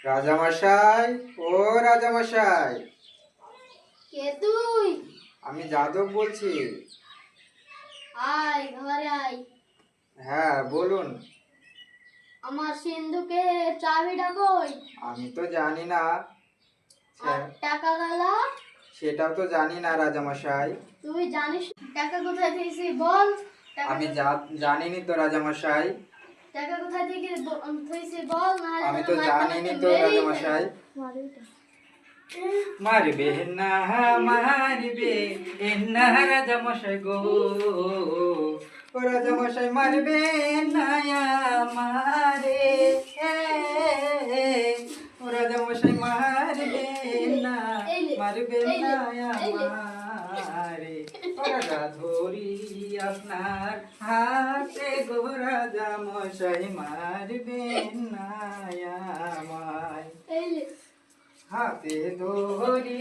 রাজামশাই, ও রাজামশাই, কে তুই? আমি যাদব বলছি। আয় ঘরে আয়। হ্যাঁ বলুন। আমার সিন্ধুকে চাবিটা কই? আমি তো জানি না। আর টাকা গালা? সেটাও তো জানি না রাজামশাই। তুই জানিস টাকা কোথায় থেকেছি বল? আমি জানিনি তো রাজামশাই। টাকা কোথায় থেকে থেকেছি বল, না আমি তো জানিনি তো রাজামশাই। মারবে না, মারবে না রাজামশাই গো, ও রাজামশাই মারবে না আমারে, ও রাজামশাই মারবে না, মারবে না আমারে, ও রাজা ধরি আপনার হাতে গো রাজামশাই মারবে না আমায়, হাতে ধরি